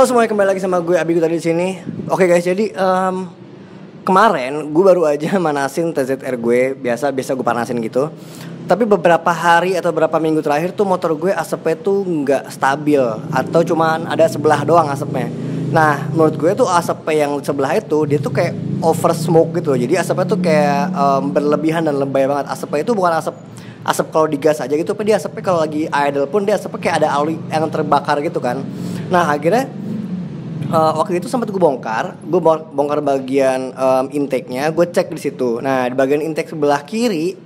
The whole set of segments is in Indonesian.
semuanya, kembali lagi sama gue Abi tadi di sini. Oke guys, jadi kemarin gue baru aja manasin TZR gue, biasa gue panasin gitu. Tapi beberapa hari atau beberapa minggu terakhir tuh motor gue asapnya tuh nggak stabil, atau cuman ada sebelah doang asapnya. Nah, menurut gue tuh asap yang sebelah itu dia tuh kayak over smoke gitu. Jadi asapnya tuh kayak berlebihan dan lebay banget. Asapnya itu bukan asap kalau digas aja gitu, tapi dia asapnya kalau lagi idle pun dia asapnya kayak ada oli yang terbakar gitu kan. Nah, akhirnya waktu itu sempat gue bongkar bagian intake-nya, gue cek di situ. Nah, di bagian intake sebelah kiri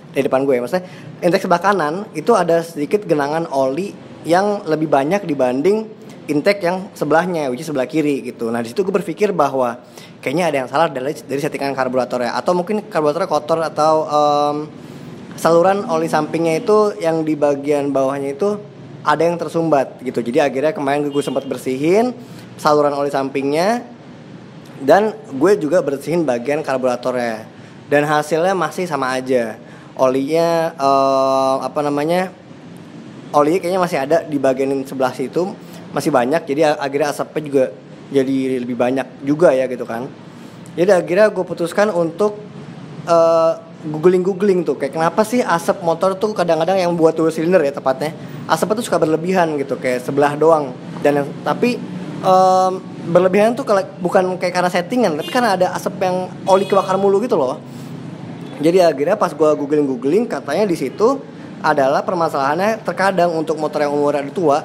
dari depan gue, maksudnya intake sebelah kanan itu ada sedikit genangan oli yang lebih banyak dibanding intake yang sebelahnya, which is sebelah kiri gitu. Nah, di situ gue berpikir bahwa kayaknya ada yang salah dari settingan karburatornya, atau mungkin karburatornya kotor, atau saluran oli sampingnya itu yang di bagian bawahnya itu ada yang tersumbat gitu. Jadi akhirnya kemarin gue sempat bersihin saluran oli sampingnya, dan gue juga bersihin bagian karburatornya, dan hasilnya masih sama aja. Olinya olinya kayaknya masih ada di bagian sebelah situ, masih banyak. Jadi akhirnya asapnya juga jadi lebih banyak juga ya gitu kan. Jadi akhirnya gue putuskan untuk googling tuh, kayak kenapa sih asap motor tuh kadang-kadang yang buat dual silinder ya tepatnya, asapnya tuh suka berlebihan gitu, kayak sebelah doang. Dan tapi berlebihan tuh bukan kayak karena settingan, tapi karena ada asap yang oli kebakar mulu gitu loh. Jadi akhirnya pas gue googling katanya di situ adalah permasalahannya terkadang untuk motor yang umurnya tua,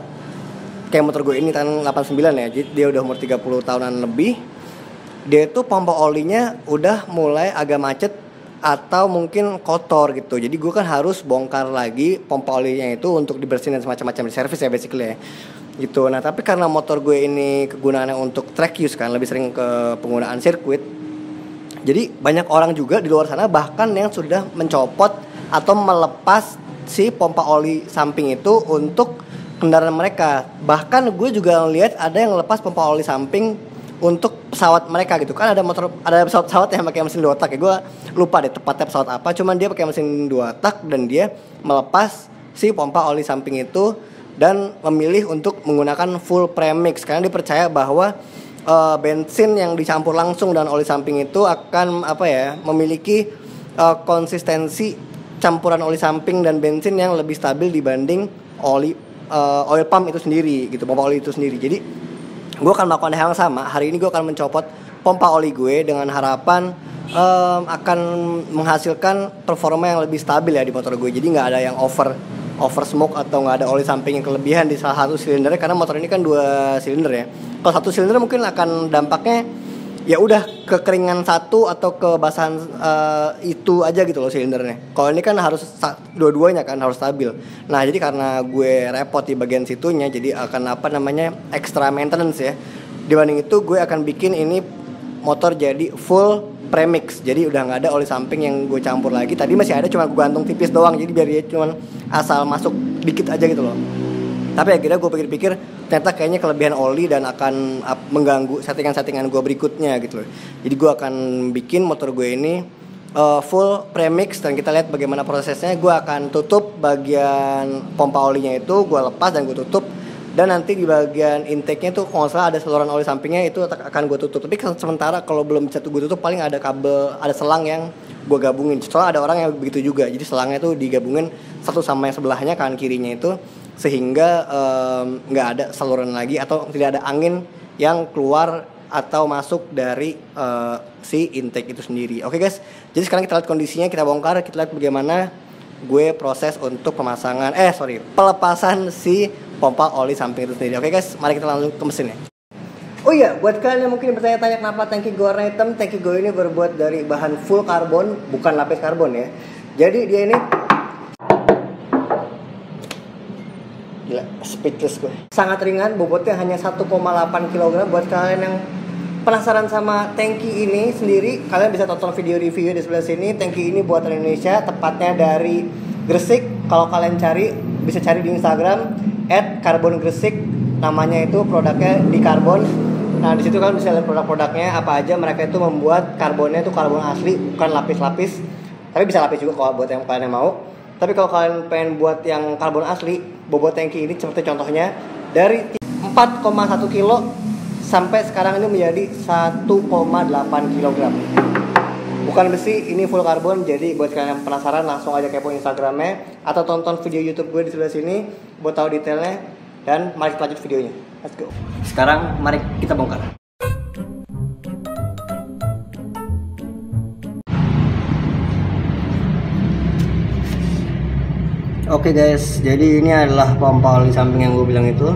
kayak motor gue ini tahun 89 ya, jadi dia udah umur 30 tahunan lebih. Dia itu pompa olinya udah mulai agak macet atau mungkin kotor gitu. Jadi gue kan harus bongkar lagi pompa olinya itu untuk dibersihin dan semacam-macam, di servis ya basically ya gitu. Nah, tapi karena motor gue ini kegunaannya untuk track use kan, lebih sering ke penggunaan sirkuit, jadi banyak orang juga di luar sana bahkan yang sudah mencopot atau melepas si pompa oli samping itu untuk kendaraan mereka. Bahkan gue juga lihat ada yang lepas pompa oli samping untuk pesawat mereka gitu kan. Ada pesawat yang pakai mesin 2 tak ya, gue lupa deh tepatnya pesawat apa, cuman dia pakai mesin 2 tak dan dia melepas si pompa oli samping itu dan memilih untuk menggunakan full premix karena dipercaya bahwa bensin yang dicampur langsung dengan oli samping itu akan memiliki konsistensi campuran oli samping dan bensin yang lebih stabil dibanding oil pump itu sendiri gitu, pompa oli itu sendiri. Jadi gue akan melakukan hal yang sama. Hari ini gue akan mencopot pompa oli gue dengan harapan akan menghasilkan performa yang lebih stabil ya di motor gue. Jadi nggak ada yang over smoke atau nggak ada oli samping yang kelebihan di salah satu silindernya, karena motor ini kan 2 silinder ya. Kalau 1 silinder mungkin akan dampaknya ya udah kekeringan satu atau kebasahan itu aja gitu loh silindernya. Kalau ini kan harus dua-duanya kan harus stabil. Nah, jadi karena gue repot di bagian situnya, jadi akan extra maintenance ya. Dibanding itu gue akan bikin ini motor jadi full premix. Jadi udah nggak ada oli samping yang gue campur lagi. Tadi masih ada, cuma gue gantung tipis doang. Jadi biar dia cuma asal masuk dikit aja gitu loh. Tapi akhirnya gue pikir-pikir ternyata kayaknya kelebihan oli dan akan mengganggu settingan gue berikutnya gitu loh. Jadi gue akan bikin motor gue ini full premix, dan kita lihat bagaimana prosesnya. Gue akan tutup bagian pompa olinya itu, gue lepas dan gue tutup. Dan nanti di bagian intake-nya tuh kalau nggak salah ada saluran oli sampingnya itu akan gue tutup. Tapi sementara kalau belum bisa gue tutup, paling ada kabel, ada selang yang gue gabungin. Soalnya ada orang yang begitu juga. Jadi selangnya tuh digabungin satu sama yang sebelahnya, kanan kirinya itu, sehingga nggak ada saluran lagi atau tidak ada angin yang keluar atau masuk dari si intake itu sendiri. Oke guys, jadi sekarang kita lihat kondisinya, kita bongkar, kita lihat bagaimana gue proses untuk pelepasan si pompa oli samping itu sendiri. Oke guys, mari kita langsung ke mesinnya. Oh iya, buat kalian yang mungkin bertanya-tanya kenapa tangki gue warna hitam, tangki gue ini berbuat dari bahan full karbon, bukan lapis karbon ya. Jadi dia ini gila, speechless gue. Sangat ringan, bobotnya hanya 1,8 kg. Buat kalian yang penasaran sama tangki ini sendiri, kalian bisa tonton video review di sebelah sini. Tangki ini buatan Indonesia, tepatnya dari Gresik. Kalau kalian cari, bisa cari di Instagram @karbongresik. Namanya itu produknya di karbon. Nah, di situ kalian bisa lihat produk-produknya apa aja. Mereka itu membuat karbonnya itu karbon asli, bukan lapis-lapis. Tapi bisa lapis juga kalau buat yang kalian mau. Tapi kalau kalian pengen buat yang karbon asli, bobot tangki ini seperti contohnya dari 4,1 kilo sampai sekarang ini menjadi 1,8 kg. Bukan besi, ini full karbon. Jadi buat kalian yang penasaran langsung aja kepo Instagramnya atau tonton video YouTube gue di sebelah sini buat tahu detailnya. Dan mari kita lanjut videonya. Let's go. Sekarang mari kita bongkar. Oke guys, jadi ini adalah pompa oli samping yang gue bilang itu.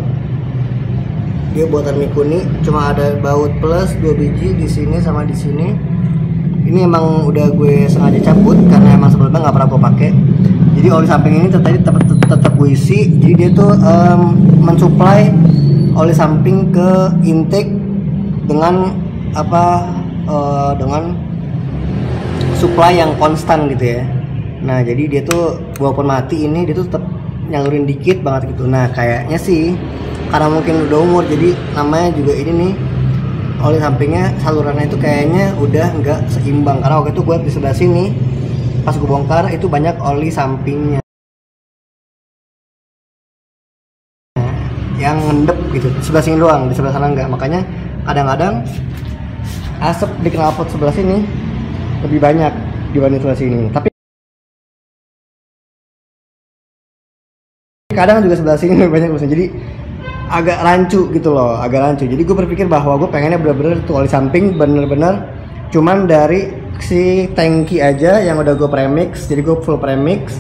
Dia buatan Mikuni, cuma ada baut plus 2 biji di sini sama di sini. Ini emang udah gue sengaja cabut karena emang sebelumnya nggak pernah gue pakai. Jadi oli samping ini tetap gue isi. Jadi dia tuh mensuplai oli samping ke intake dengan dengan supply yang konstan gitu ya. Nah jadi dia tuh walaupun mati ini dia tuh tetap nyalurin dikit banget gitu. Nah kayaknya sih karena mungkin udah umur, jadi namanya juga ini nih oli sampingnya salurannya itu kayaknya udah nggak seimbang. Karena waktu itu gue di sebelah sini pas gue bongkar itu banyak oli sampingnya yang ngendep gitu, sebelah sini doang, di sebelah sana enggak. Makanya kadang-kadang asap di knalpot sebelah sini lebih banyak dibanding sebelah sini. Tapi kadang juga sebelah sini lebih banyak maksudnya. Jadi agak rancu gitu loh, agak rancu. Jadi gue berpikir bahwa gue pengennya bener-bener tuh oli samping bener-bener cuman dari si tangki aja yang udah gue premix. Jadi gue full premix.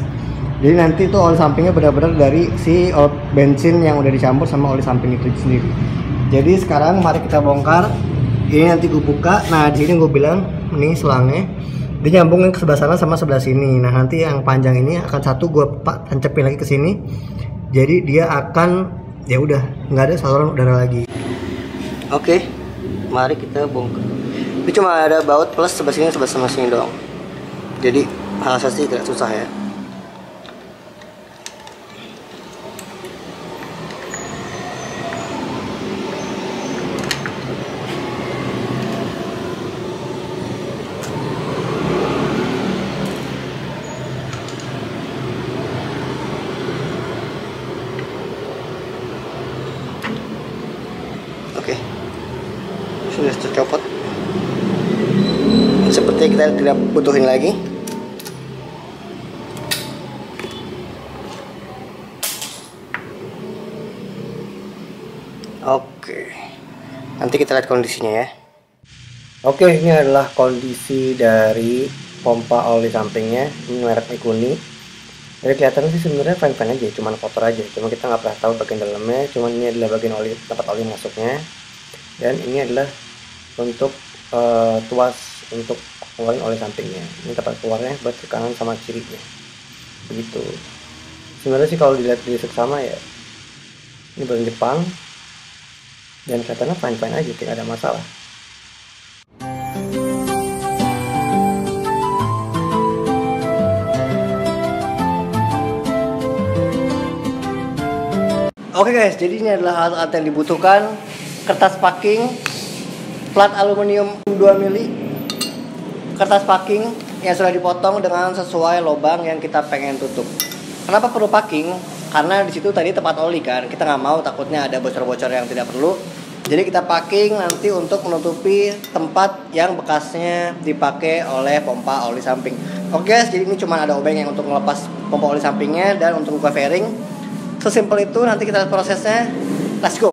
Jadi nanti tuh oli sampingnya bener-bener dari si bensin yang udah dicampur sama oli samping itu sendiri. Jadi sekarang mari kita bongkar. Ini nanti gue buka. Nah di sini gue bilang ini selangnya dia nyambungin ke sebelah sana sama sebelah sini. Nah nanti yang panjang ini akan satu gue tancepin lagi ke sini. Jadi dia akan ya udah nggak ada saluran udara lagi. Oke, mari kita bongkar. Ini cuma ada baut plus sebelah sini doang. Jadi hal asasi tidak susah ya. Oke, sudah tercopot. Seperti kita tidak butuhin lagi. Oke, nanti kita lihat kondisinya ya. Oke, ini adalah kondisi dari pompa oli sampingnya. Ini merek Mikuni. Dari kelihatannya sih sebenarnya fine-fine aja, cuman kotor aja. Cuma kita nggak pernah tahu bagian dalamnya. Cuman ini adalah bagian oli, tempat oli masuknya. Dan ini adalah untuk tuas untuk mengeluarkan oli sampingnya. Ini tempat keluarnya buat ke kanan sama kirinya. Begitu. Sebenarnya sih kalau dilihat dari seksama ya, ini brand Jepang. Dan kelihatannya fine-fine aja, tidak ada masalah. Oke guys, jadi ini adalah alat-alat yang dibutuhkan. Kertas packing, plat aluminium 2 mili, kertas packing yang sudah dipotong dengan sesuai lubang yang kita pengen tutup. Kenapa perlu packing? Karena di situ tadi tempat oli kan, kita nggak mau takutnya ada bocor-bocor yang tidak perlu. Jadi kita packing nanti untuk menutupi tempat yang bekasnya dipakai oleh pompa oli samping. Oke guys, jadi ini cuma ada obeng yang untuk melepas pompa oli sampingnya dan untuk buka fairing. Sesimpel itu, nanti kita lihat prosesnya. Let's go.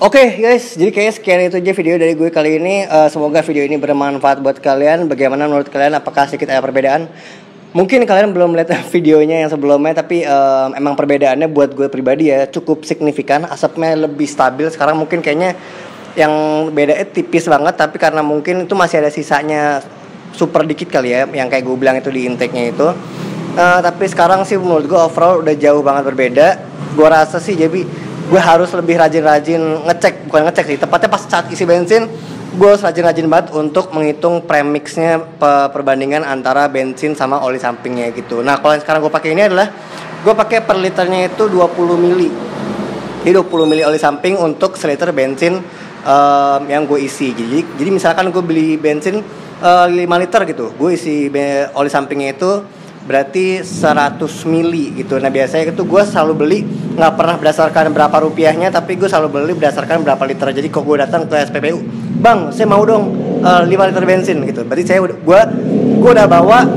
Oke guys, jadi kayaknya sekian itu aja video dari gue kali ini. Semoga video ini bermanfaat buat kalian. Bagaimana menurut kalian? Apakah sedikit ada perbedaan? Mungkin kalian belum melihat videonya yang sebelumnya, tapi emang perbedaannya buat gue pribadi ya cukup signifikan. Asapnya lebih stabil. Sekarang mungkin kayaknya yang beda tipis banget, tapi karena mungkin itu masih ada sisanya super dikit kali ya, yang kayak gue bilang itu di intake-nya itu. Tapi sekarang sih menurut gue overall udah jauh banget berbeda. Gue rasa sih jadi gue harus lebih rajin-rajin bukan ngecek sih, tepatnya pas saat isi bensin gue harus rajin-rajin banget untuk menghitung premixnya, perbandingan antara bensin sama oli sampingnya gitu. Nah kalau yang sekarang gue pakai ini adalah gue pakai per liternya itu 20 mili. Jadi 20 mili oli samping untuk seliter bensin yang gue isi. Jadi misalkan gue beli bensin 5 liter gitu, gue isi oli sampingnya itu berarti 100 mili gitu. Nah biasanya itu gue selalu beli nggak pernah berdasarkan berapa rupiahnya, tapi gue selalu beli berdasarkan berapa liter. Jadi kalau gue datang ke SPBU, bang saya mau dong 5 liter bensin gitu, berarti gue udah bawa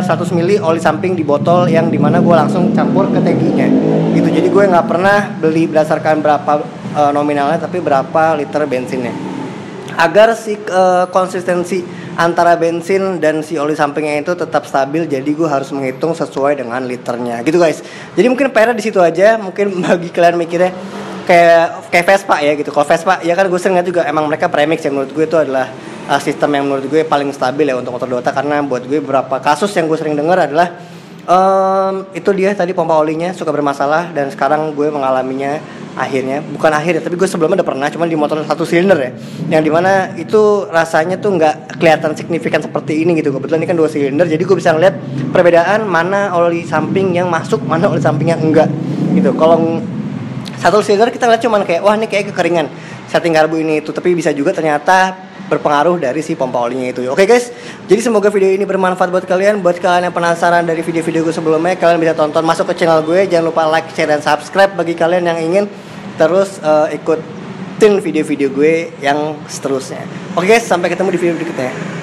100 mili oli samping di botol yang dimana gue langsung campur ke tangkinya gitu. Jadi gue nggak pernah beli berdasarkan berapa nominalnya, tapi berapa liter bensinnya, agar si konsistensi antara bensin dan si oli sampingnya itu tetap stabil. Jadi gue harus menghitung sesuai dengan liternya gitu guys. Jadi mungkin PR di situ aja. Mungkin bagi kalian mikirnya kayak Vespa ya gitu. Kalau Vespa ya kan gue sering lihat juga emang mereka premix yang menurut gue itu adalah sistem yang menurut gue paling stabil ya untuk motor Dota. Karena buat gue beberapa kasus yang gue sering dengar adalah itu dia tadi pompa olinya suka bermasalah, dan sekarang gue mengalaminya bukan akhirnya, tapi gue sebelumnya udah pernah, cuman di motor 1 silinder ya, yang dimana itu rasanya tuh nggak kelihatan signifikan seperti ini gitu. Kebetulan ini kan 2 silinder, jadi gue bisa ngeliat perbedaan mana oli samping yang masuk, mana oli samping yang enggak gitu. Kalau 1 silinder kita lihat cuman kayak wah ini kayak kekeringan setting karbu ini itu, tapi bisa juga ternyata berpengaruh dari si pompa olinya itu. Oke guys, jadi semoga video ini bermanfaat buat kalian. Buat kalian yang penasaran dari video-video gue sebelumnya, kalian bisa tonton, masuk ke channel gue. Jangan lupa like, share, dan subscribe bagi kalian yang ingin terus ikutin video-video gue yang seterusnya. Oke guys, sampai ketemu di video berikutnya.